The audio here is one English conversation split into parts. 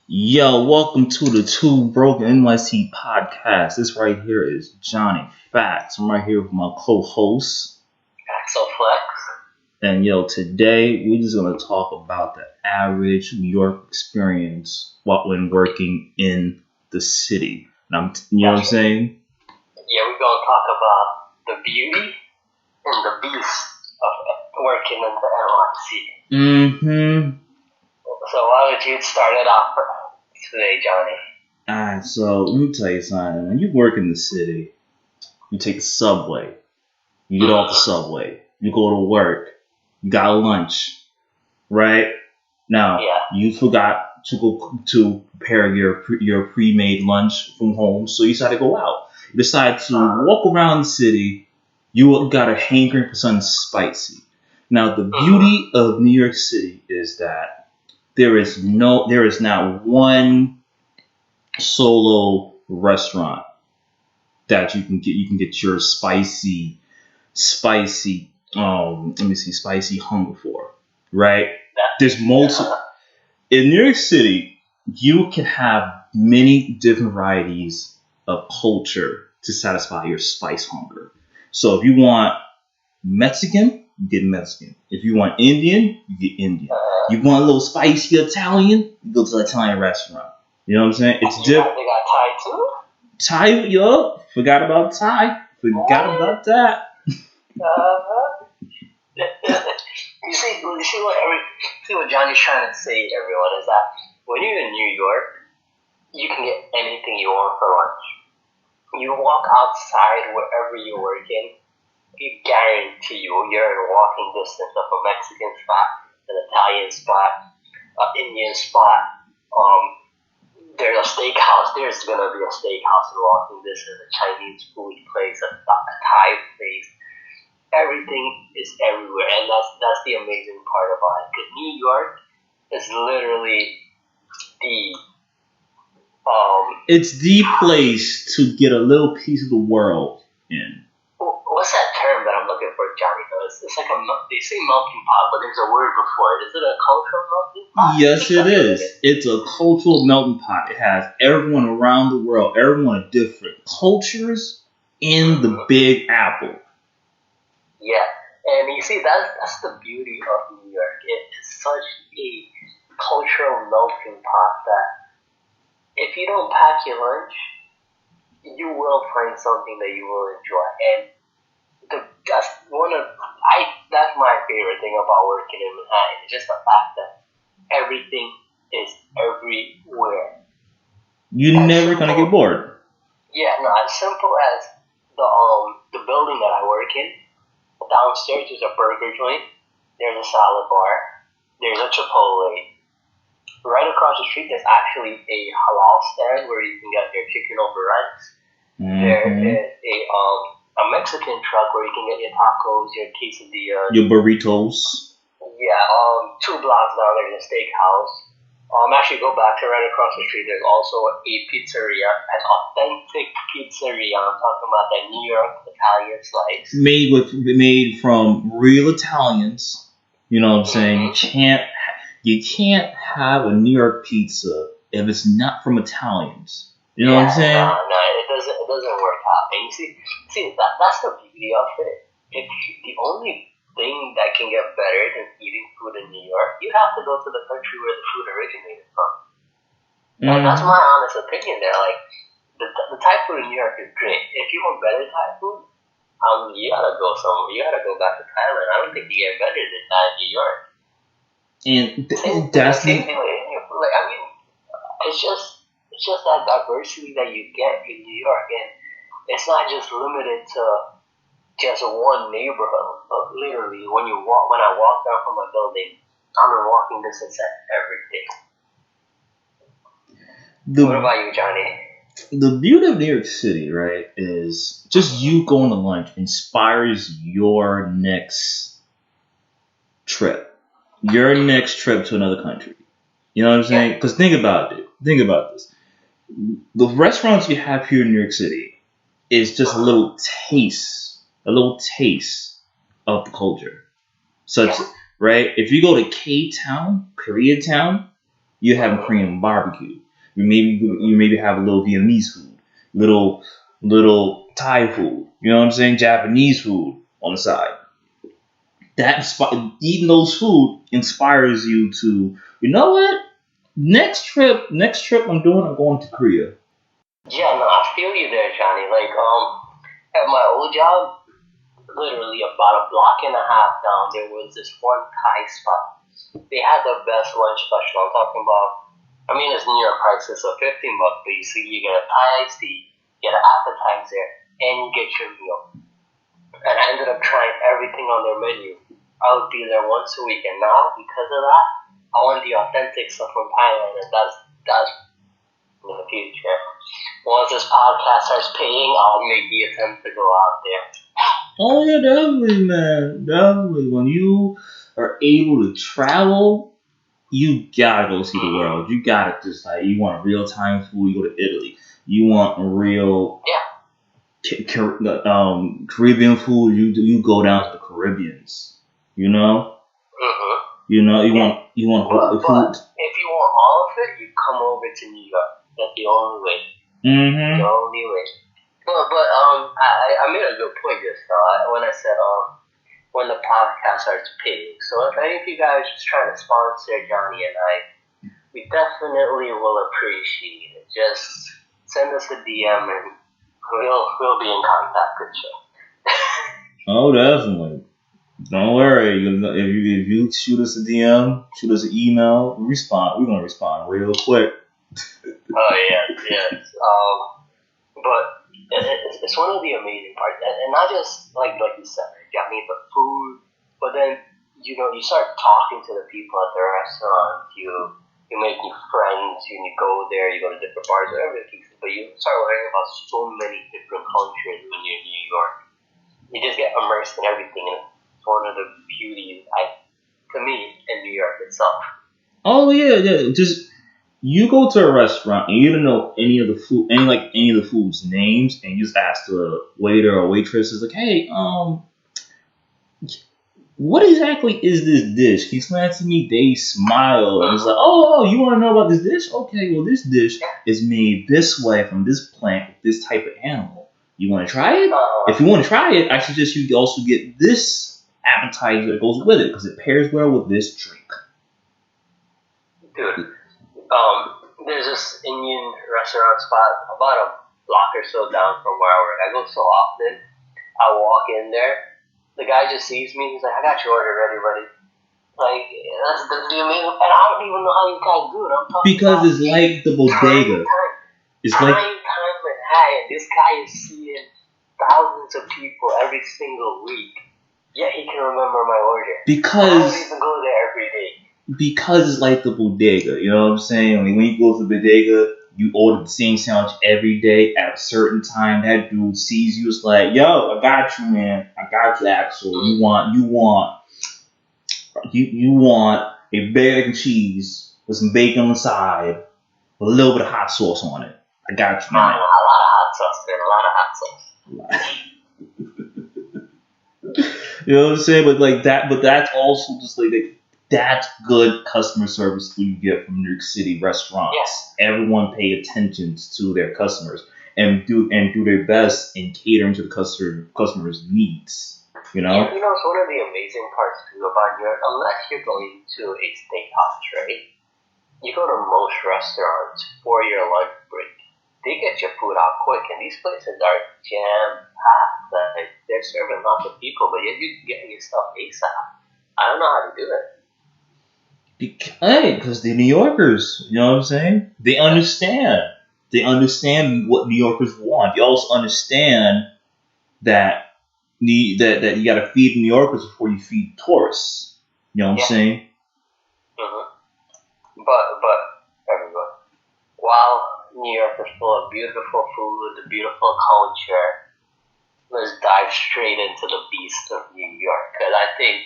Yo, welcome to the Two Broken NYC podcast. This right here is Johnny Facts. I'm right here with my co-host. Axel Flex. And yo, today we're just gonna talk about the average New York experience when working in the city. And you know what I'm saying? Yeah, we're gonna talk about the beauty and the beast of working in the NYC. Mm-hmm. So why don't you start it off today, Johnny? Alright, so let me tell you something. When you work in the city, you take the subway. You get off the subway. You go to work. You got lunch, right? Now, you forgot to go to prepare your pre-made lunch from home, so you decide to go out. You decide to walk around the city. You got a hankering for something spicy. Now, the beauty of New York City is that there is not one solo restaurant that you can get. You can get your spicy spicy hunger for, right? There's multiple. In New York City, you can have many different varieties of culture to satisfy your spice hunger. So if you want Mexican, you get Mexican. If you want Indian, you get Indian. You want a little spicy Italian, you go to an Italian restaurant. You know what I'm saying? It's different. They got Thai too? Thai, yo, forgot about Thai. Forgot about that. See what Johnny's trying to say, everyone, is that when you're in New York, you can get anything you want for lunch. You walk outside wherever you're working, I guarantee you're in walking distance of a Mexican spot, an Italian spot, an Indian spot. There's a steakhouse. There's gonna be a steakhouse in walking distance, a Chinese food place, a Thai place. Everything is everywhere, and that's the amazing part about it. Because New York is literally the it's the place to get a little piece of the world in. What's that term that I'm looking for, Johnny? It's like they say melting pot, but there's a word before it. Is it a cultural melting pot? Yes, it is. It's a cultural melting pot. It has everyone around the world, everyone of different cultures in the Big Apple. Yeah, and you see, that's the beauty of New York. It is such a cultural melting pot that if you don't pack your lunch, you will find something that you will enjoy. And that's my favorite thing about working in Manhattan. It's just the fact that everything is everywhere. You're never gonna get bored. Yeah, no, as simple as the building that I work in. Downstairs there's a burger joint, there's a salad bar, there's a Chipotle. Right across the street there's actually a halal stand where you can get your chicken over rice. There is a Mexican truck where you can get your tacos, your quesadillas, your burritos. Yeah, 2 blocks down there's a steakhouse. Actually go back to right across the street. There's also a pizzeria, an authentic pizzeria. I'm talking about that New York Italian slice. Made from real Italians. You know what I'm saying? You can't have a New York pizza if it's not from Italians. You know what I'm saying? No, it doesn't work out. And you see that's the beauty of it. If the only thing that can get better than eating food in New York, you have to go to the country where the food originated from. And that's my honest opinion there. Like, the Thai food in New York is great. If you want better Thai food, you gotta go somewhere. You gotta go back to Thailand. I don't think you get better than that in New York. And that's the same thing with India. Like, I mean, it's just that diversity that you get in New York, and it's not just limited to just one neighborhood, but literally when I walk down from my building, I'm in walking distance at everything. What about you, Johnny? The beauty of New York City, right, is just you going to lunch inspires your next trip. Your next trip to another country. You know what I'm saying? Because think about it. Think about this. The restaurants you have here in New York City is just a little taste of the culture. Right? If you go to K-Town, Koreatown, You're having Korean barbecue. You maybe have a little Vietnamese food, little Thai food. You know what I'm saying? Japanese food on the side. Eating those food inspires you to, you know what? Next trip I'm going to Korea. Yeah, no, I feel you there, Johnny. Like, at my old job, literally about a block and a half down, there was this one Thai spot. They had the best lunch special. I'm talking about, I mean, it's New York prices, so $15, but you get a Thai iced tea, get an appetizer, and you get your meal. And I ended up trying everything on their menu. I would be there once a week, and now, because of that, I want the authentic stuff from Thailand, and that's in the future. Once this podcast starts paying, I'll make the attempt to go out there. Oh yeah, definitely, man. Definitely. When you are able to travel, you gotta go see the world. You gotta just like you want real time food, you go to Italy. You want real Caribbean food, you go down to the Caribbeans. You know? Mm-hmm. You want but if you want all of it, you come over to New York. That's the only way. Mm-hmm. The only way. But I made a good point just now when I said when the podcast starts paying. So if any of you guys just trying to sponsor Johnny and I, we definitely will appreciate it. Just send us a DM and we'll be in contact with you. Oh, definitely. Don't worry. If you shoot us a DM, shoot us an email, we respond. We're gonna respond real quick. Oh yes. But it's one of the amazing parts, and not just like you said, Johnny, the food. But then you start talking to the people at the restaurant. You make new friends. You go there. You go to different bars, whatever the case is. But you start learning about so many different cultures when you're in New York. You just get immersed in everything, and it's one of the beauties, to me, in New York itself. Oh yeah. Just you go to a restaurant and you don't know any of the food's names, and you just ask the waiter or waitress, is like, hey, what exactly is this dish? He explains to me, they smile, and it's like, oh, you want to know about this dish? Okay, well, this dish is made this way from this plant, this type of animal. You want to try it? If you want to try it, I suggest you also get this appetizer that goes with it, because it pairs well with this drink. Dude, there's this Indian restaurant spot about a block or so down from where I work. I go so often. I walk in there. The guy just sees me. He's like, I got your order ready, buddy. Like, that's the amazing. And I don't even know how you guys do it. I'm talking because it's like the bodega. It's like time and this guy is seeing thousands of people every single week. Yet he can remember my order. Because I don't even go there every day. Because it's like the bodega. You know what I'm saying? I mean, when you go to the bodega, you order the same sandwich every day at a certain time. That dude sees you, it's like, yo, I got you, man. I got you, Axel. You want a bag of cheese with some bacon on the side, with a little bit of hot sauce on it. I got you, man. A lot of hot sauce, man. A lot of hot sauce. You know what I'm saying? But that's also just like that's good customer service you get from New York City restaurants. Yes. Everyone pay attention to their customers and do their best in catering to the customers' needs. You know? Yeah, it's one of the amazing parts too about New York, unless you're going to a steakhouse, right? You go to most restaurants for your lunch break. They get your food out quick, and these places are jam-packed. Like, they're serving lots of people, but yet you're getting your stuff ASAP. I don't know how to do it. Because they're New Yorkers, you know what I'm saying? They understand. They understand what New Yorkers want. They also understand that you got to feed New Yorkers before you feed tourists. You know what I'm saying? Mm-hmm. But everyone, while New York is full of beautiful food, beautiful culture, let's dive straight into the beast of New York, because I think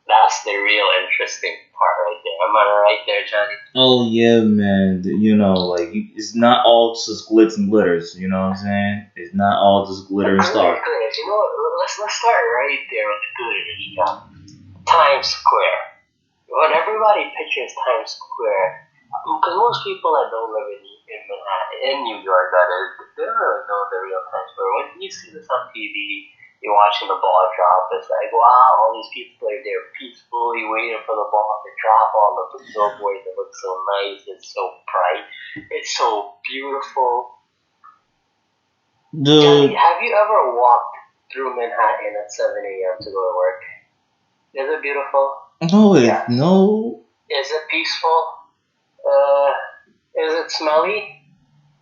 that's the real interesting part right there. Am I right there, Johnny? Oh yeah, man. It's not all just glitz and glitters. You know what I'm saying? It's not all just glitter and stuff. You know what? Let's start right there with the glitter. Times Square. When everybody pictures Times Square, Because most people that don't live in Manhattan, in New York, that is, they don't really know the real Times Square. When you see this on TV, you're watching the ball drop. It's like, wow, all these people are there peacefully waiting for the ball to drop. All of the billboards, it looks so nice. It's so bright. It's so beautiful. Johnny, have you ever walked through Manhattan at 7 a.m. to go to work? Is it beautiful? No, no. Is it peaceful? Is it smelly?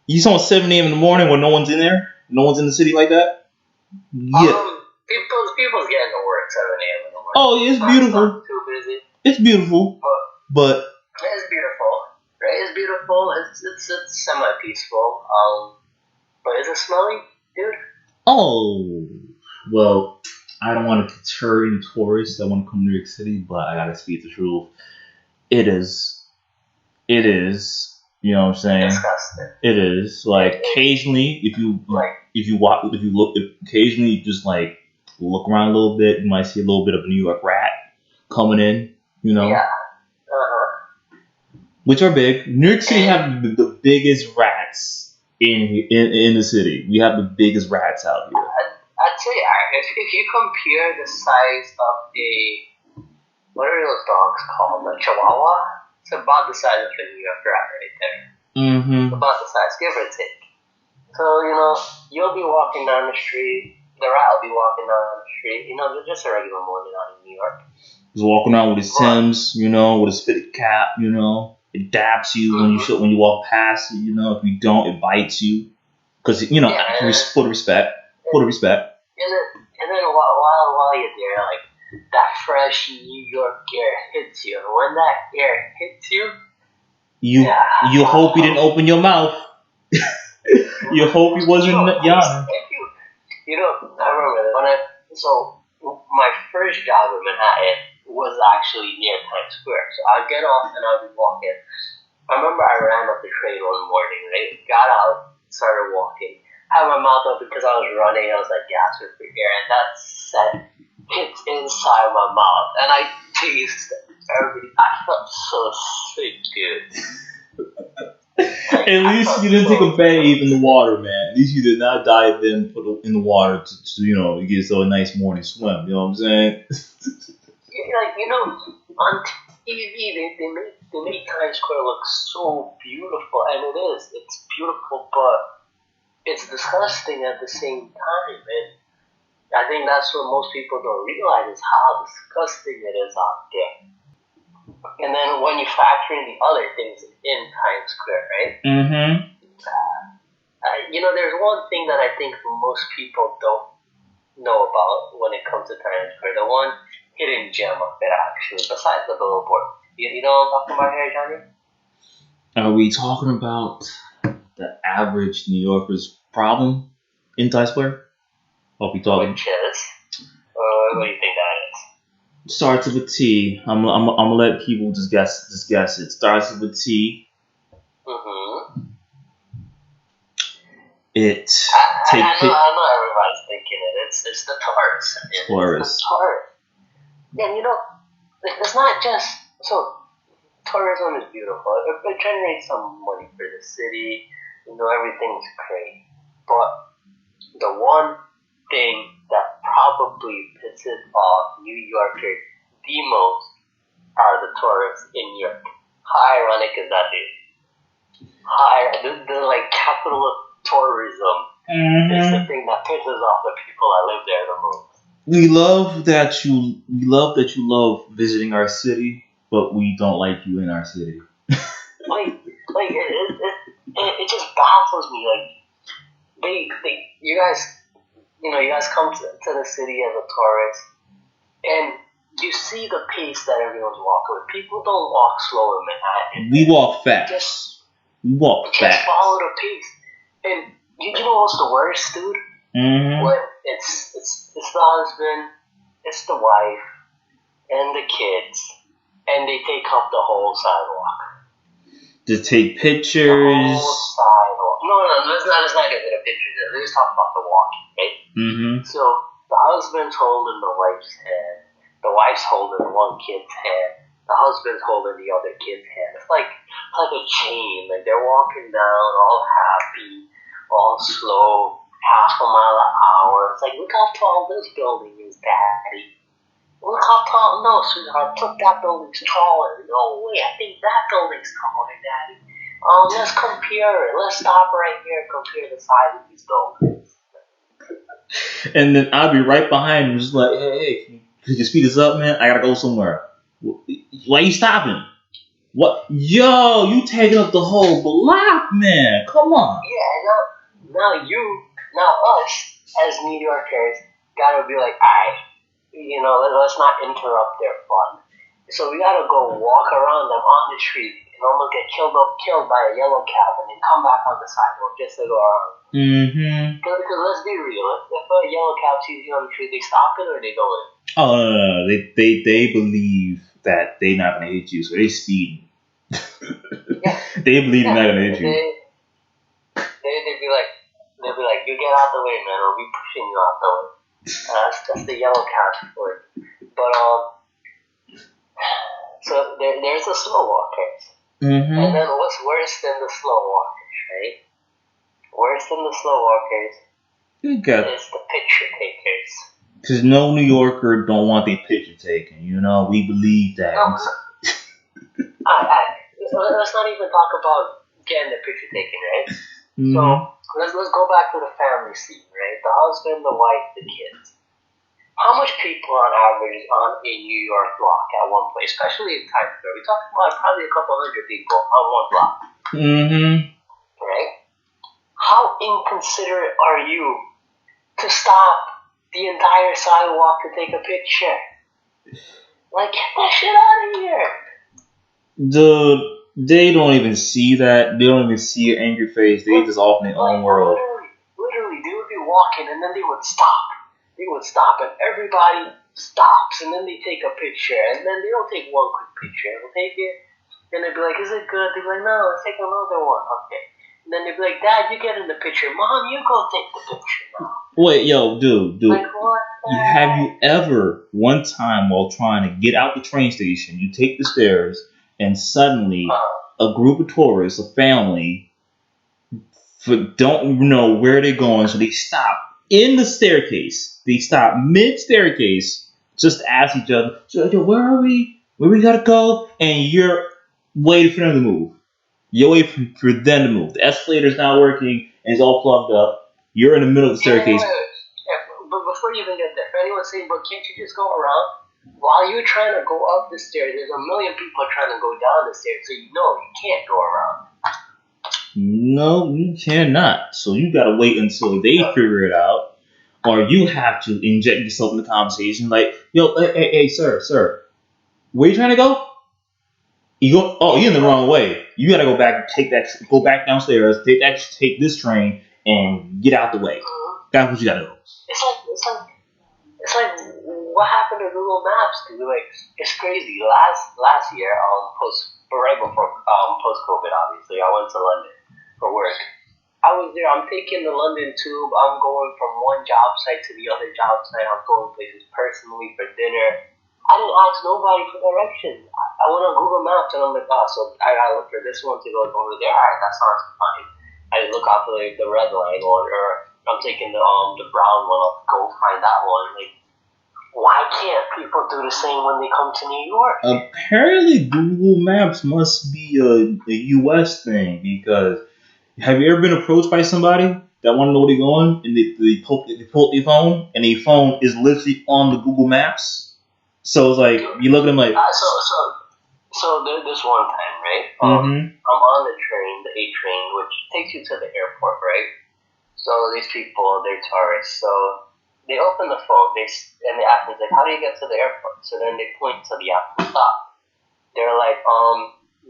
You saw 7 a.m. in the morning when no one's in there? No one's in the city like that? Yeah. People's getting to work 7 a.m. in the morning. Oh, it's beautiful. It's not too busy. It's beautiful. But it's beautiful. Right? It's beautiful. It's semi-peaceful. But is it smelly, dude? Oh. Well, I don't want to deter any tourists that want to come to New York City, but I gotta speak the truth. It is. You know what I'm saying? Disgusting. It is. Like occasionally, if you occasionally you just like look around a little bit, you might see a little bit of a New York rat coming in. You know. Yeah. Which are big. New York City have the biggest rats in the city. We have the biggest rats out here. I'd say if you compare the size of what are those dogs called? A Chihuahua? It's about the size of a New York rat right there. Mm-hmm. About the size, give or take. So, you'll be walking down the street, the rat will be walking down the street, just a regular morning out in New York. He's walking around with his Timbs, with his fitted cap, It daps you when you walk past it, If you don't, it bites you. Because, for the respect. And then while you're there, like, that fresh New York air hits you. And when that air hits you, you hope you didn't open your mouth. You hope he wasn't yawning. I remember my first job in Manhattan was actually near Times Square. So I'd get off and I'd be walking. I remember I ran up the train one morning, right? Got out, started walking. Had my mouth open because I was running. I was like gasping for air, and that scent hits inside my mouth, and I tasted everything. I felt so sick, dude. At least you didn't take a bathe in the water, man. At least you did not dive in the water to get so a nice morning swim. You know what I'm saying? On TV they make Times Square look so beautiful, and it is. It's beautiful, but it's disgusting at the same time. And I think that's what most people don't realize is how disgusting it is out there. And then when you factor in the other things in Times Square, right? Mm-hmm. There's one thing that I think most people don't know about when it comes to Times Square. The one hidden gem of it, actually, besides the billboard. You know what I'm talking about here, Johnny? Are we talking about the average New Yorker's problem in Times Square? Which is? What do you think that is? Starts with a T. I'm gonna let people just guess it. Starts with a T. Mm-hmm. I know everybody's thinking it. It's the tourists. It's the tourists. And it's not just tourism is beautiful. It generates some money for the city. Everything's great. But the one thing that probably pisses off New Yorkers the most are the tourists in New York. How ironic is that, dude? The capital of tourism is the thing that pisses off the people that live there the most. We love that you love visiting our city, but we don't like you in our city. It just baffles me. You guys come to the city as a tourist, and you see the pace that everyone's walking with. People don't walk slow in Manhattan. We walk fast. Just follow the pace. And you know what's the worst, dude? Mm-hmm. When it's the husband, it's the wife, and the kids, and they take up the whole sidewalk. To take pictures. The whole sidewalk. No, let's not get into pictures. Let's talk about the walking, right? Mm-hmm. So the husband's holding the wife's hand, the wife's holding one kid's hand, the husband's holding the other kid's hand. It's like like a chain. Like they're walking down, all happy, all slow, half a mile an hour. It's like, look how tall this building is, Daddy. Look how tall. No, sweetheart, look, that building's taller. No way, I think that building's taller, Daddy. Let's compare it. Let's stop right here and compare the size of these buildings. And then I'll be right behind him, just like, hey, could you speed this up, man? I gotta go somewhere. Why you stopping? What? Yo, you taking up the whole block, man. Come on. Yeah, now us as New Yorkers gotta be like, alright, let's not interrupt their fun. So we gotta go walk around them on the street and almost get killed by a yellow cab and then come back on the sidewalk just to go around. Mm-hmm. Because let's be real, if a yellow cab sees you on the street, they stop it or they go in. Oh no. They believe that they're not gonna hit you, so they speeding. Yeah. They believe they're not gonna hit you. They'd be like, you get out the way, man, or we pushing you out the way. That's the yellow cab for it. But so there's the slow walkers, and then what's worse than the slow walkers, right? Worse than the slow walkers is the picture takers. Because no New Yorker don't want their picture taken. We believe that. No, let's not even talk about getting the picture taken, right? Mm-hmm. So let's go back to the family scene, right? The husband, the wife, the kids. How much people on average on a New York block at one place, especially in Times Square? We're talking about probably a couple hundred people on one block. Mm-hmm. Right? How inconsiderate are you to stop the entire sidewalk to take a picture? Like, get that shit out of here. Dude, they don't even see that. They don't even see an angry face. They just off in their own world. Literally, they would be walking and then they would stop. They would stop and everybody stops and then they take a picture and then they don't take one quick picture. They'll take it and they'll be like, is it good? They'll be like, no, let's take another one. Okay. And then they'll be like, Dad, you get in the picture. Mom, you go take the picture now. Wait, yo, dude. Like, what? Have you ever, one time while trying to get out the train station, you take the stairs and suddenly a group of tourists, a family, don't know where they're going, so they stop in the staircase. They stop mid-staircase just to ask each other, so, where are we? Where we gotta go? And you're waiting for them to move. You're waiting for them to move. The escalator's not working, and it's all plugged up. You're in the middle of the staircase. But before you even get there, if anyone's saying, but can't you just go around? While you're trying to go up the stairs, there's a million people trying to go down the stairs, so you can't go around. No, you cannot. So you gotta wait until they figure it out, or you have to inject yourself in the conversation. Like, yo, hey, sir, where you trying to go? You go? Oh, you're in the wrong way. You gotta go back, go back downstairs, take this train, and get out the way. That's what you gotta do. It's like what happened to Google Maps, dude? Like, it's crazy. Last year, right before post COVID, obviously, I went to London for work. I was there. I'm taking the London Tube. I'm going from one job site to the other job site. I'm going places personally for dinner. I didn't ask nobody for directions. I went on Google Maps and I'm like, so I gotta look for this one to go over there. Alright, that sounds fine. I just look out for the red line one, or I'm taking the brown one. I'll go find that one. Like, why can't people do the same when they come to New York? Apparently, Google Maps must be a U.S. thing, because have you ever been approached by somebody that want to know where they're going, and they pull up their phone, and their phone is literally on the Google Maps? So it's like, you look at them like... So this one time, right? I'm on the train, the A train, which takes you to the airport, right? So these people, they're tourists, so they open the phone, they ask me, like, how do you get to the airport? So then they point to the actual stop. They're like,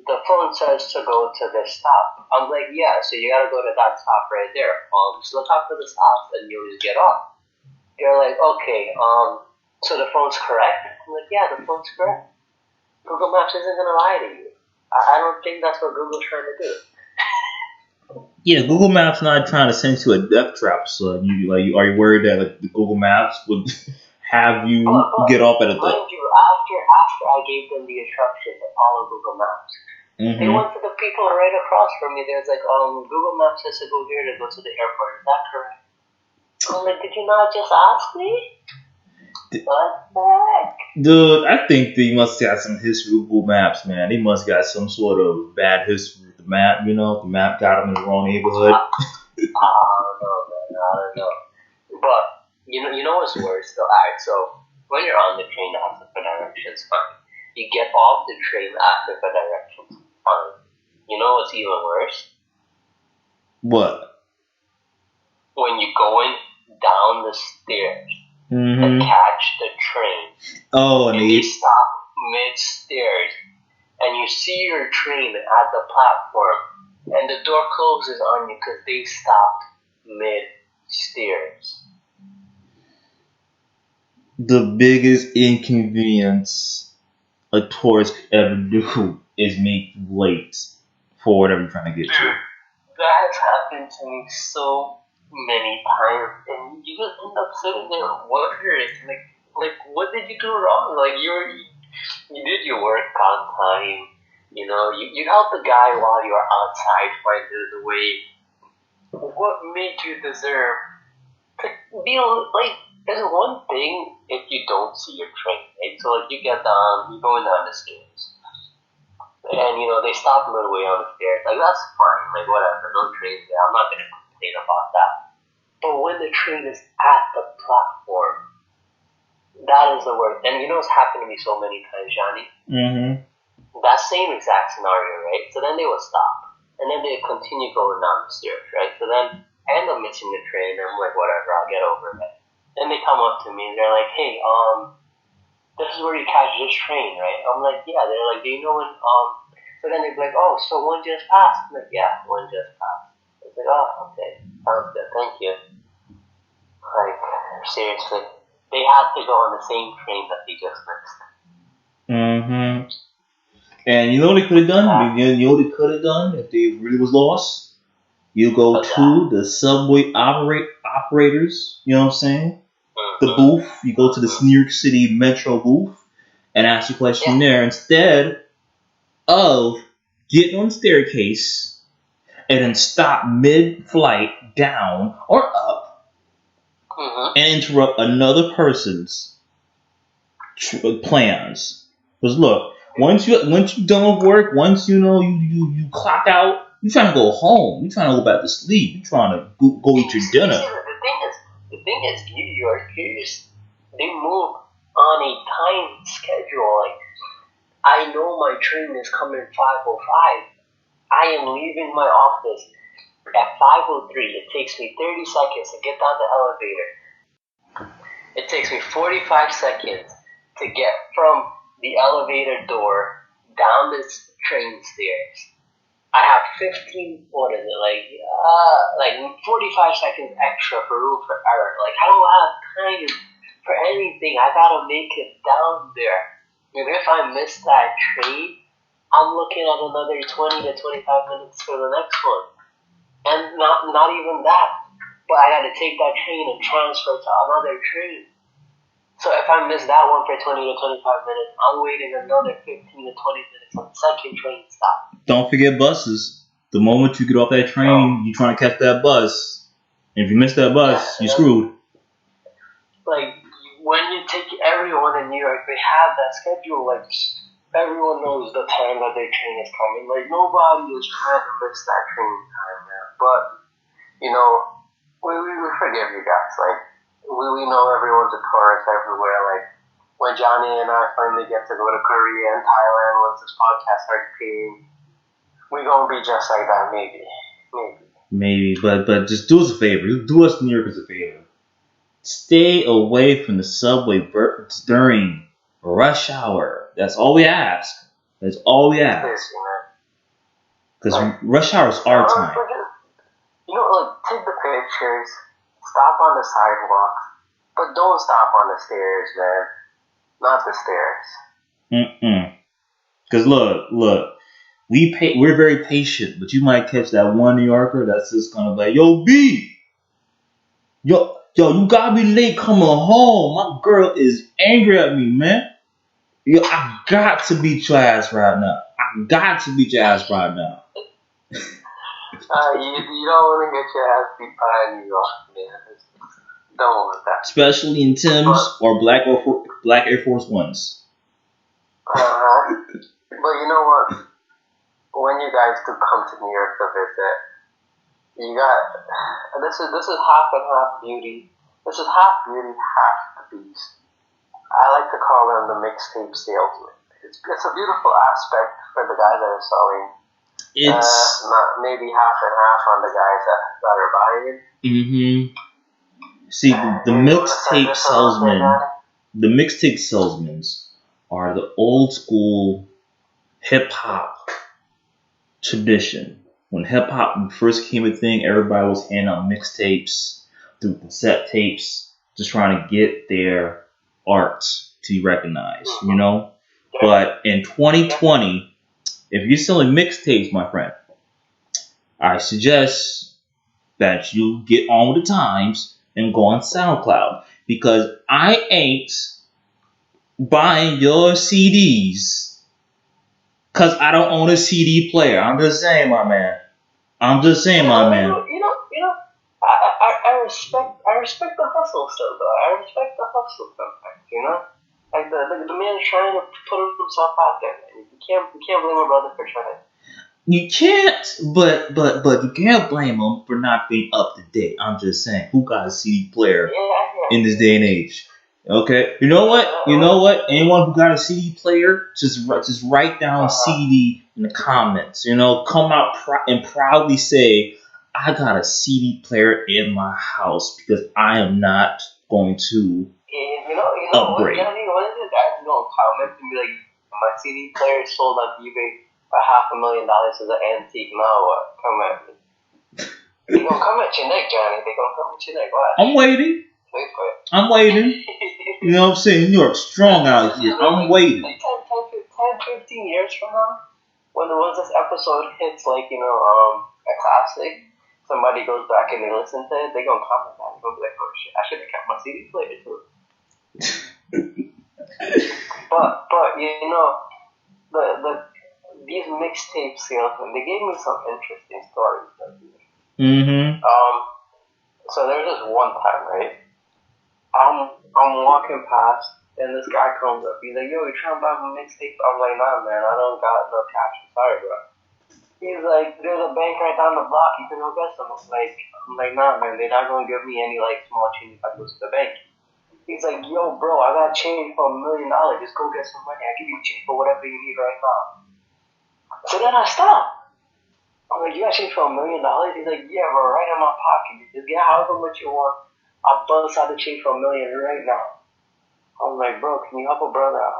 the phone says to go to this stop. I'm like, yeah, so you gotta go to that stop right there. Just look out for the stops and you'll just get off. They're like, okay, so the phone's correct? I'm like, yeah, the phone's correct. Google Maps isn't gonna lie to you. I don't think that's what Google's trying to do. Yeah, Google Maps not trying to send you a death trap, so are you worried that the Google Maps would have you get off at a... Mind you, after I gave them the instructions to follow Google Maps, They Mm-hmm. went to the people right across from me. There's like, Google Maps says to go here to go to the airport. Is that correct? I'm like, did you not just ask me? What the heck? Dude, I think they must have some history with Google Maps, man. They must got some sort of bad history with the map, The map got them in the wrong neighborhood. I don't know, man. I don't know. But you know what's worse though? Alright, so when you're on the train asking for directions, fine. You get off the train asking for directions, fine. You know what's even worse? What? When you're going down the stairs to Mm-hmm. catch the train, Oh, and you stop mid stairs, and you see your train at the platform, and the door closes on you because they stopped mid stairs. the biggest inconvenience a tourist could ever do is make you late for whatever you're trying to get to. Dude, that has happened to me so many times, and you just end up sitting there wondering, like, what did you do wrong? Like, you did your work on time. You helped the guy while you were outside find the way. What made you deserve to be like? There's one thing if you don't see your train, right? So like you get down, you're going down the stairs, and they stop midway on the stairs. Like that's fine, like whatever, no train's there. I'm not gonna complain about that. But when the train is at the platform, that is the worst. And it's happened to me so many times, Johnny. Mm-hmm. That same exact scenario, right? So then they would stop, and then they would continue going down the stairs, right? So then I end up missing the train, and I'm like, whatever, I'll get over it. Then they come up to me and they're like, hey, this is where you catch this train, right? I'm like, yeah. They're like, do you know when, so then they're like, oh, so one just passed? I'm like, yeah, one just passed. I was like, oh, okay, sounds good, thank you. Like, seriously. They had to go on the same train that they just missed. Mm-hmm. And you know what they could have done? You know what they could have done if they really was lost? You go to the subway operators, you know what I'm saying? The booth. You go to the New York City Metro booth and ask your question there instead of getting on the staircase and then stop mid-flight down or up and interrupt another person's plans. Because look, once you done with work, once you clock out, you trying to go home. You trying to go back to sleep. You trying to go eat your dinner. The thing is, New Yorkers, they move on a time schedule. Like, I know my train is coming 5:05. I am leaving my office at 5:03. It takes me 30 seconds to get down the elevator. It takes me 45 seconds to get from the elevator door down this train stairs. I have 15, like 45 seconds extra for room for error. Like, I don't have time for anything. I gotta make it down there. And if I miss that train, I'm looking at another 20 to 25 minutes for the next one. And not even that. But I gotta take that train and transfer to another train. So if I miss that one for 20 to 25 minutes, I'm waiting another 15 to 20 minutes on the second train stop. Don't forget buses. The moment you get off that train, you trying to catch that bus. And if you miss that bus, you're screwed. Like, when you take everyone in New York, they have that schedule. Like, everyone knows the time that their train is coming. Like, nobody is trying to miss that train time, man. But, we forgive you guys. Like, we know everyone's a tourist everywhere. Like, when Johnny and I finally get to go to Korea and Thailand once this podcast starts paying, we're going to be just like that, maybe. Maybe, but just do us a favor. Do us New Yorkers a favor. Stay away from the subway during rush hour. That's all we ask. That's all we ask. Because rush hour is our time. Take the pictures, stop on the sidewalk, but don't stop on the stairs, man. Not the stairs. Because look, we're very patient, but you might catch that one New Yorker that's just gonna be like, yo, B, yo, you gotta be late coming home. My girl is angry at me, man. Yo, I got to beat your ass right now. got to beat your ass right now. You don't want to get your ass beat by New York, man. Don't want that. Especially in Timbs or black Air Force Ones. But you know what? When you guys do come to New York to visit, you got this is half and half beauty. This is half beauty, half the beast. I like to call them the mixtape salesman. It's a beautiful aspect for the guys that are selling. It's not maybe half and half on the guys that are buying it. Mm-hmm. See, the mixtape salesmen are the old school hip hop tradition. When hip hop first became a thing, everybody was handing out mixtapes through cassette tapes, just trying to get their art to be recognized, you know? But in 2020, if you're selling mixtapes, my friend, I suggest that you get on with the times and go on SoundCloud, because I ain't buying your CDs because I don't own a CD player. I'm just saying, my man. I respect the hustle still, though. I respect the hustle sometimes, you know? Like, the man's trying to put himself out there. You can't blame a brother for trying. You can't, but you can't blame him for not being up to date. I'm just saying, who got a CD player in this day and age? Okay, you know what? Anyone who got a CD player, just write down CD in the comments. You know, come out and proudly say, I got a CD player in my house because I am not going to upgrade. One of the guys gonna comment and be like, my CD player is sold on eBay for $500,000 as an antique. Now what? Come at me. They gonna come at your neck, Johnny. They gonna come at your neck. What? I'm waiting. Wait for it. I'm waiting. You know what I'm saying? New York's strong out here. I'm waiting. Like 10, 15 years from now, when this episode hits, like, a classic, somebody goes back and they listen to it, they gonna comment on it. They'll be like, oh shit, I should have kept my CD player too. but these mixtapes, they gave me some interesting stories. Mm-hmm. So there's this one time, right? I'm walking past, and this guy comes up. He's like, yo, you trying to buy my mixtape? I'm like, nah, man, I don't got no cash. Sorry, bro. He's like, there's a bank right down the block. You can go get some. I'm like, nah, man, they're not going to give me any, small change if I go to the bank. He's like, yo, bro, I got change for $1 million. Just go get some money. I'll give you change for whatever you need right now. So then I stopped. I'm like, you got change for $1 million? He's like, yeah, bro, right in my pocket. Just get however much you want. I'll bust out the change for $1 million right now. I'm like, bro, can you help a brother out?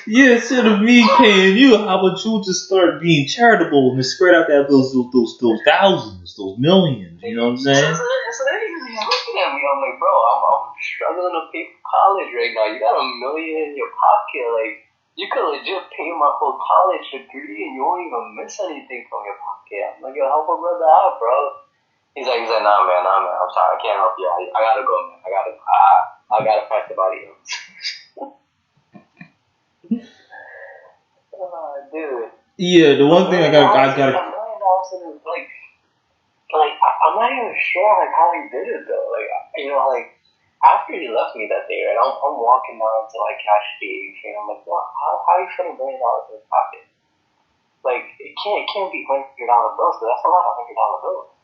Yeah, instead of me paying you, how about you just start being charitable and spread out those thousands, those millions? You know what I'm saying? So then he's looking at me. I'm like, bro, I'm struggling to pay for college right now. You got $1 million in your pocket. Like, you could legit pay my whole college degree and you won't even miss anything from your pocket. I'm like, yo, help a brother out, bro. He's like, nah, man. I'm sorry, I can't help you. I gotta go, man. I gotta fight somebody else. Dude. Yeah, the one thing I gotta. $1 million I'm not even sure how he did it though. After he left me that day, right? I'm walking down to cash station. I'm like, what? How you fit $1 million in his pocket? It can't be $100 bills. But that's a lot of $100 bills.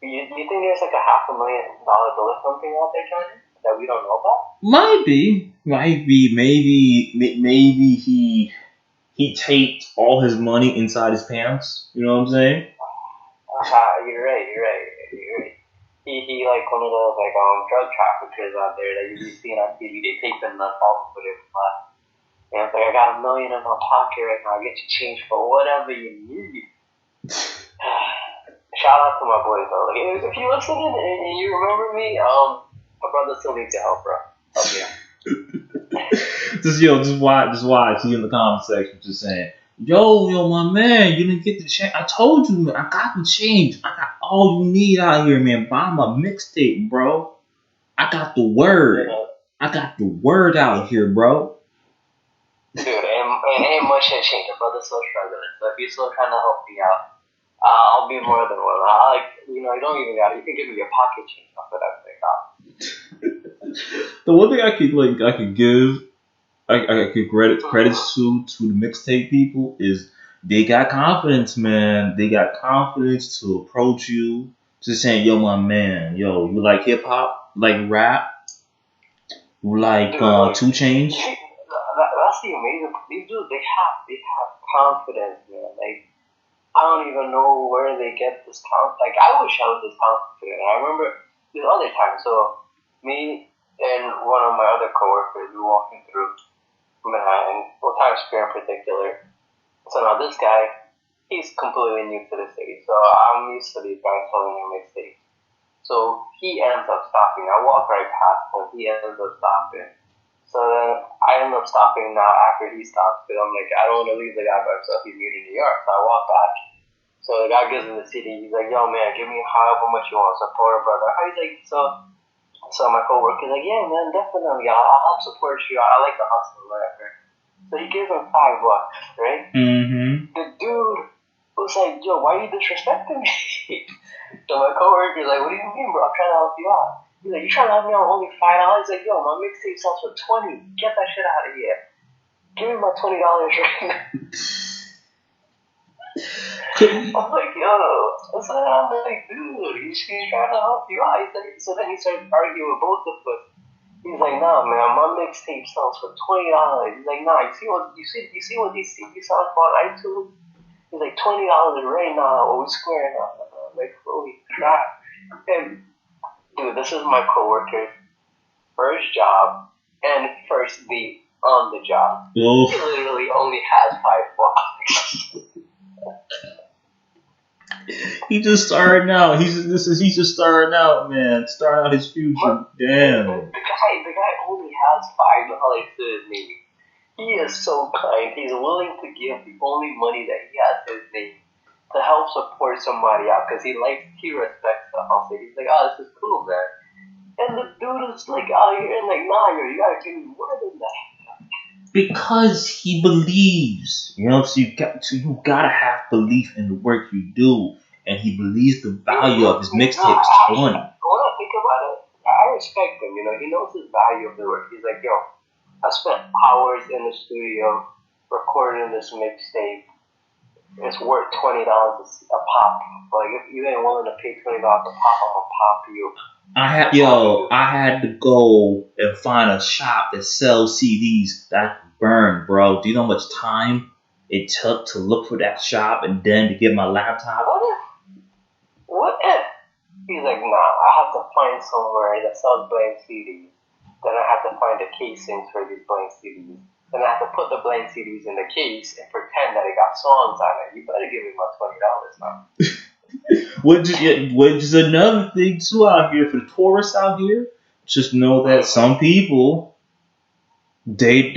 You think there's a $500,000 bill or something out there, Johnny, that we don't know about? Maybe he taped all his money inside his pants. You know what I'm saying? You're right. He one of those drug traffickers out there that you see on TV. They tape in the phone with it. And it's like, I got $1 million in my pocket right now. I'll get you change for whatever you need. Shout out to my boy though. If you're listening and you remember me, my brother still needs your help, bro. Help me out. just watch. He in the comment section just saying, yo, my man, you didn't get the change. I told you, man, I got the change. I got all you need out here, man. Buy my mixtape, bro. I got the word. I got the word out here, bro. Dude, and ain't much has changed. My brother's still struggling. So if you're still trying to help me out, I'll be more than willing. You don't even got it. You can give me your pocket change after that thing. The one thing I could give, I could credits to the mixtape people is they got confidence, man. They got confidence to approach you, just saying, "Yo, my man, yo, you like hip hop, like rap, you like Dude, 2 Chainz." That's the amazing. These dudes, they have confidence, man. Like I don't even know where they get this confidence. Like I wish I was this confident. I remember this other time. So me and one of my other coworkers, we were walking through Manhattan, well, Times Square in particular. So now this guy, he's completely new to the city. So I'm used to these guys telling him mistakes. So he ends up stopping. I walk right past him. He ends up stopping. So then I end up stopping now after he stops because I'm like, I don't want to leave the guy by himself. He's new to New York. So I walk back. So the guy gives him the CD. He's like, yo, man, give me however much you want. Support a brother. He's like, so my coworker's like, yeah, man, definitely. I'll help support you. I like the hustle, whatever. So he gives him $5, right? Mm-hmm. The dude was like, yo, why are you disrespecting me? So my coworker's like, what do you mean, bro? I'm trying to help you out. He's like, you trying to help me out only $5? He's like, yo, my mixtape sells for $20. Get that shit out of here. Give me my $20 right now. I'm like, yo. So then I'm like, dude, he's trying to help you out. He's like, so then he started arguing with both of us. He's like, nah, man, my mixtape sells for $20. He's like, nah, you see what these CDs sell for on iTunes? He's like, $20 right now. What we squaring up? I'm like, holy crap. And dude, this is my coworker's first job and first date on the job. Oof. He literally only has $5. He just starting out. He's just starting out, man. Starting out his future. Damn. The guy only has $5 to his name. He is so kind. He's willing to give the only money that he has to his name to help support somebody out because he respects the hustle. He's like, oh, this is cool, man. And the dude is like out here and like, nah, yo, you gotta give me more than that. Because he believes, so you gotta have belief in the work you do, and he believes the value of his mixtape is 20. When I think about it, I respect him. He knows his value of the work. He's like, yo, I spent hours in the studio recording this mixtape. It's worth $20 a pop. Like if you ain't willing to pay $20 a pop, I'm gonna pop you. I had to go and find a shop that sells CDs that I could burn, bro. Do you know how much time it took to look for that shop and then to get my laptop? What if? He's like, nah, I have to find somewhere that sells blank CDs. Then I have to find the casings for these blank CDs. Then I have to put the blank CDs in the case and pretend that it got songs on it. You better give me my $20 now. Which is another thing too out here for the tourists out here. Just know that some people they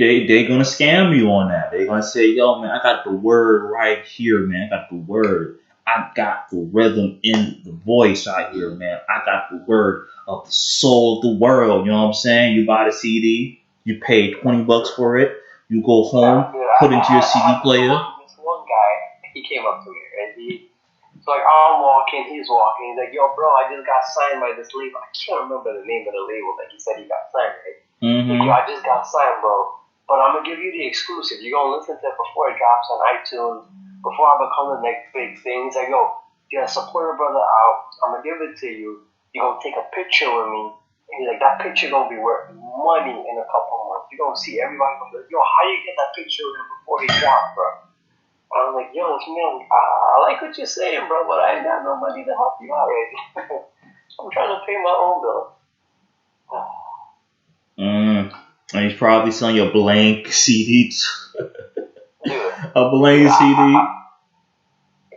gonna scam you on that. They're gonna say, yo, man, I got the word right here, man. I got the word. I got the rhythm in the voice out here, man. I got the word of the soul of the world. You know what I'm saying? You buy the CD, you pay $20 for it, you go home, put into your CD player. This one guy, he came up to me, and so like I'm walking, he's walking. He's like, yo, bro, I just got signed by this label. I can't remember the name of the label that he said he got signed, right? Mm-hmm. Like, yo, I just got signed, bro. But I'm going to give you the exclusive. You're going to listen to it before it drops on iTunes, before I become the next big thing. He's like, yo, you got to support a brother out. I'm going to give it to you. You're going to take a picture with me. And he's like, that picture going to be worth money in a couple months. You're going to see everybody going to be like, yo, how you get that picture with him before he drops, bro? I'm like, yo, man, I like what you're saying, bro, but I ain't got no money to help you out right now. I'm trying to pay my own bill. And he's probably selling you a blank CD. Dude, a blank CD.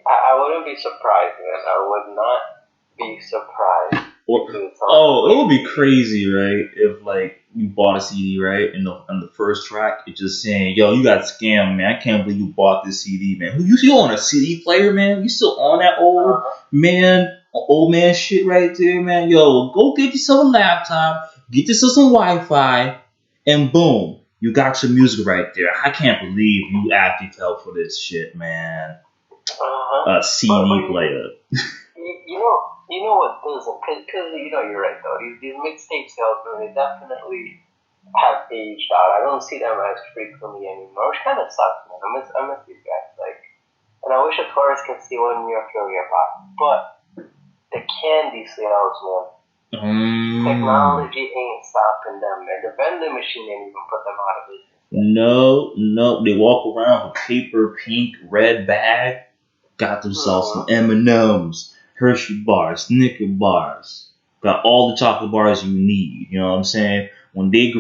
I wouldn't be surprised, man. I would not be surprised. It would be crazy, right? If like you bought a CD, right, and on the first track it's just saying, "Yo, you got scammed, man. I can't believe you bought this CD, man. You still on a CD player, man? You still on that old man shit right there, man? Yo, go get yourself a laptop, get yourself some Wi-Fi, and boom, You got your music right there. I can't believe you actually fell for this shit, man. A CD player. You know what doesn't, because you're right though. These mixtape salesmen, they definitely have aged out. I don't see them as frequently anymore, which kind of sucks, man. I miss these guys. Like, and I wish a tourist could see one New York pop. But the candy sales, man. Technology ain't stopping them, man. The vending machine ain't even put them out of business. No. They walk around with paper, pink, red bag. Got themselves some M&Ms, Hershey bars, Snicker bars. Got all the chocolate bars you need. You know what I'm saying? When they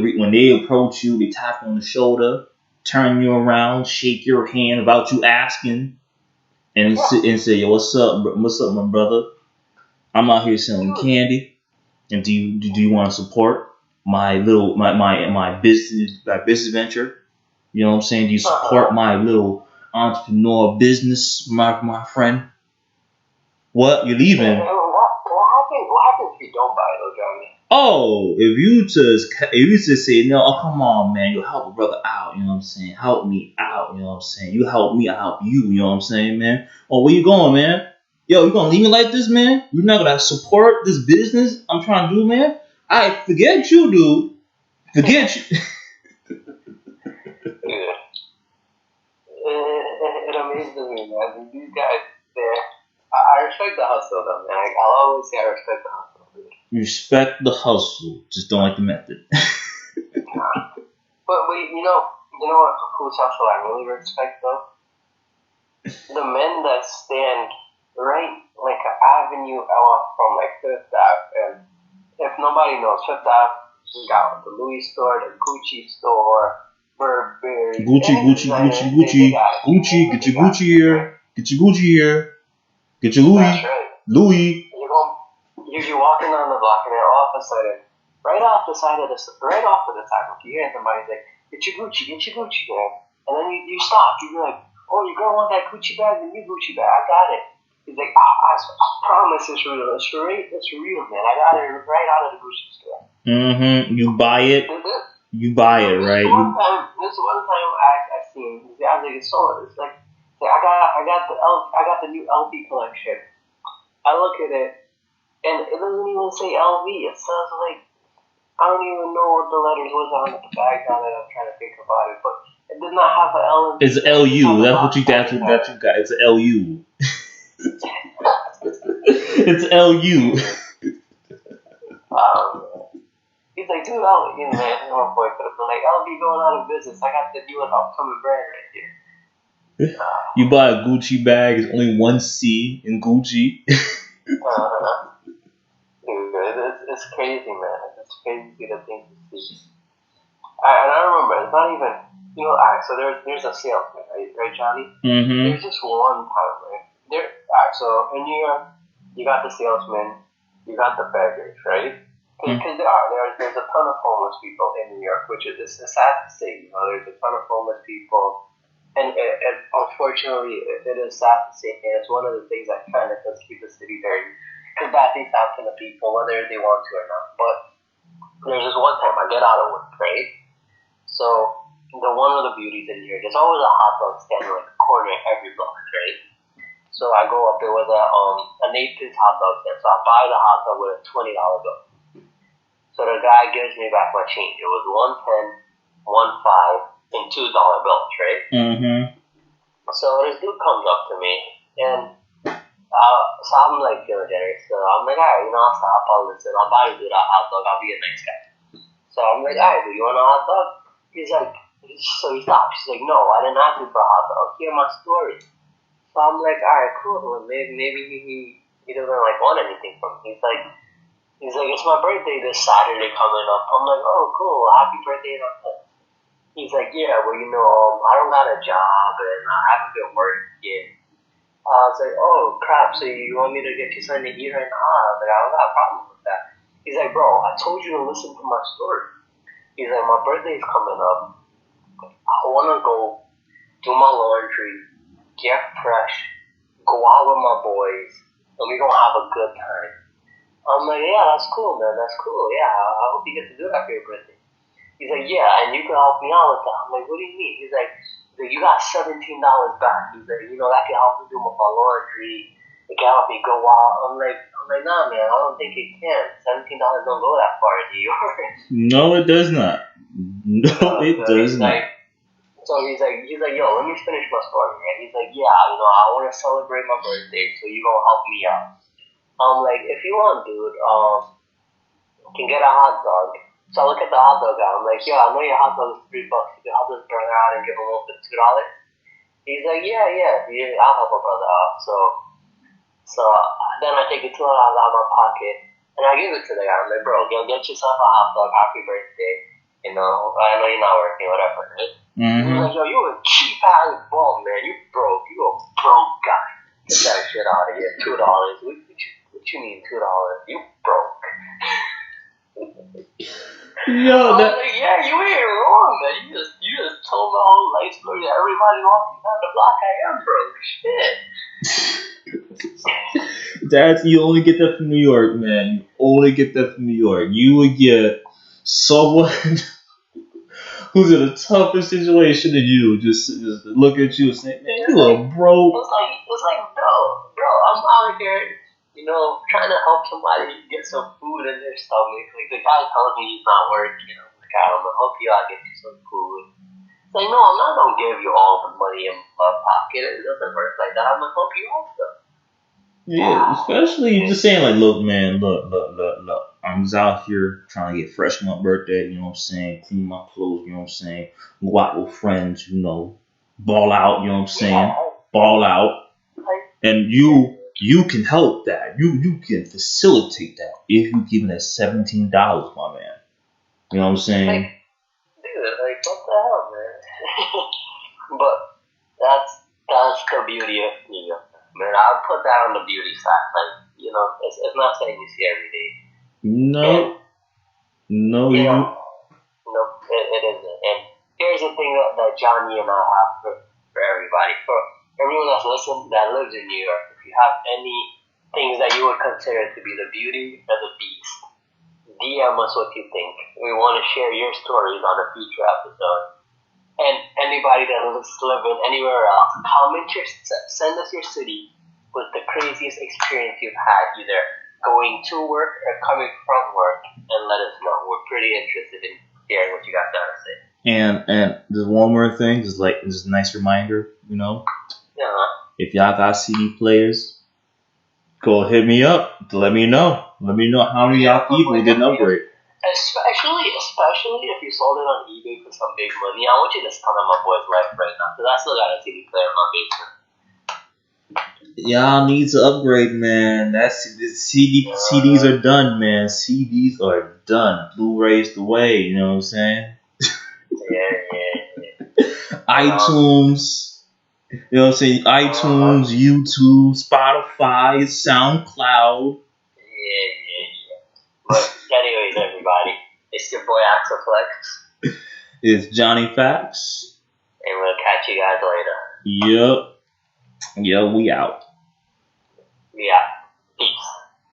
approach you, they tap you on the shoulder, turn you around, shake your hand without you asking, and say, "Yo, what's up, my brother? I'm out here selling candy, and do you want to support my business venture? You know what I'm saying? Do you support my little entrepreneur business, my friend? What, you're leaving? What happens if you don't buy those, Johnny? Oh, if you just say no, oh come on, man, you help a brother out. You know what I'm saying? Help me out. You know what I'm saying? You help me, I help you. You know what I'm saying, man? Oh, where you going, man? Yo, you gonna leave me like this, man? You're not gonna support this business I'm trying to do, man? I forget you, dude. Forget you. Yeah. It amazes me, man. These guys, I respect the hustle, though, man. I'll always say I respect the hustle. Dude. Respect the hustle, just don't like the method. But you know what? Whose hustle I really respect, though? The men that stand right like an avenue off from like Fifth Ave, and if nobody knows Fifth Ave, we got the Louis store, the Gucci store, Burberry, Gucci. Get your Gucci here. Get your Gucci here. Get your Louis. That's right. Louis. You're walking down the block, and then all of a sudden, right off to the side, you hear somebody say, "Get your Gucci, man." And then you stop. You be like, "Oh, you gonna want that Gucci bag? The new Gucci bag? I got it." He's like, I promise it's real. It's real, man. I got it right out of the Gucci store. You buy it. You buy it, right? This one time I seen. I was like, it's so. It's like I got the new LV collection. I look at it, and it doesn't even say LV. It says like I don't even know what the letters was on the bag. Now that I'm trying to think about it, but it did not have an L. It's LU. That's what you got. It's a LU. It's LU. He's like, dude, my boy could have been like, LV going out of business. I got the new and upcoming brand right here. You buy a Gucci bag, it's only one C in Gucci. Dude, it's crazy, man. It's crazy to think to see. And I remember, it's not even, so there's a salesman, right, Johnny? There's just one time, right? So in New York, you got the salesman, you got the beggars, right? Because there's a ton of homeless people in New York, which is sad to say. There's a ton of homeless people, and unfortunately, it is sad to say, and it's one of the things that kind of does keep the city dirty. Because bad things happen to people, whether they want to or not. But there's this one time I get out of work, right? So the one of the beauties in here, there's always a hot dog stand like a corner in every block, right? So I go up there with a Nathan's hot dog stand. So I buy the hot dog with a $20 bill. So the guy gives me back my change. It was $1.10, $1.05, and $2 bills, right? So this dude comes up to me, and so I'm like feeling generous. So I'm like, alright, I'll stop, I'll listen, I'll buy the dude a hot dog, I'll be a nice guy. So I'm like, alright, do you want a hot dog? He's like, so he stops. He's like, no, I didn't ask you for a hot dog. Hear my story. So I'm like, alright, cool. Well, maybe he doesn't like want anything from me. He's like, it's my birthday this Saturday coming up. I'm like, oh, cool, happy birthday in advance. He's like, yeah, well, I don't got a job and I haven't been working yet. I was like, oh, crap, so you want me to get you something to eat right now? I was like, I don't got a problem with that. He's like, bro, I told you to listen to my story. He's like, my birthday's coming up. I want to go do my laundry, get fresh, go out with my boys, and we're going to have a good time. I'm like, yeah, that's cool, man. That's cool. Yeah, I hope you get to do that for your birthday. He's like, yeah, and you can help me out with that. I'm like, what do you mean? He's like, you got $17 back. He's like, that can help me do my laundry. It can help me go out. I'm like, nah, man, I don't think it can. $17 don't go that far in New York. No, it does not. No, it does not. So he's like, yo, let me finish my story, man. He's like, yeah, I want to celebrate my birthday, so you gonna help me out. I'm like, if you want, dude, can get a hot dog. So I look at the hot dog guy. I'm like, yo, I know your hot dog is $3. You can help this brother out and give him over $2. He's like, yeah, I'll help my brother out. So then I take the $2 out of my pocket and I give it to the guy. I'm like, bro, go get yourself a hot dog. Happy birthday. I know you're not working, whatever. Right? Mm-hmm. He's like, yo, you a cheap ass bum, man. You broke. You a broke guy. Get that shit out of here. $2. What you mean $2? You broke. Yo, like, yeah, you ain't wrong, man. You just told my whole life story to everybody walking down the block. I am broke. Shit. You only get that from New York, man. You only get that from New York. You would get someone who's in a tougher situation than you, just look at you and say, man, you a broke. It's like, bro, I'm out here, trying to help somebody get some food in their stomach. Like, the guy tells me he's not working. I'm like, I'm gonna help you out, get you some food. It's like, no, I'm not gonna give you all the money in my pocket. It doesn't work like that. I'm gonna help you out, though. Yeah, especially you just saying, like, look, man, look. I'm just out here trying to get fresh for my birthday, you know what I'm saying? Clean my clothes, you know what I'm saying? Go out with friends, ball out, you know what I'm saying? Yeah. Ball out. And you can help that. You can facilitate that if you give me that $17, my man. You know what I'm saying? Dude, what the hell, man? But that's the beauty of New York. Man, I'll put that on the beauty side. It's not something you see every day. No. It isn't. And here's the thing that Johnny and I have for everybody. For everyone that's listening that lives in New York, if you have any things that you would consider to be the beauty or the beast, DM us what you think. We want to share your stories on a future episode. And anybody that is living anywhere else, send us your city with the craziest experience you've had, either going to work or coming from work, and let us know. We're pretty interested in hearing what you guys got to say. And there's one more thing, just a nice reminder, Yeah. If y'all got CD players, go hit me up to let me know. Let me know how many y'all people didn't upgrade. Especially if you sold it on eBay for some big money. I want you to stun on my boy's life right now, because I still got a CD player in my basement. Y'all need to upgrade, man. CDs are done, man. CDs are done. Blu-ray's the way, you know what I'm saying? Yeah. iTunes, you know what I'm saying? iTunes, YouTube, Spotify, SoundCloud. Yeah. But anyways, everybody, it's your boy Axel Flex. It's Johnny Facts. And we'll catch you guys later. Yep, we out. Yeah. Peace.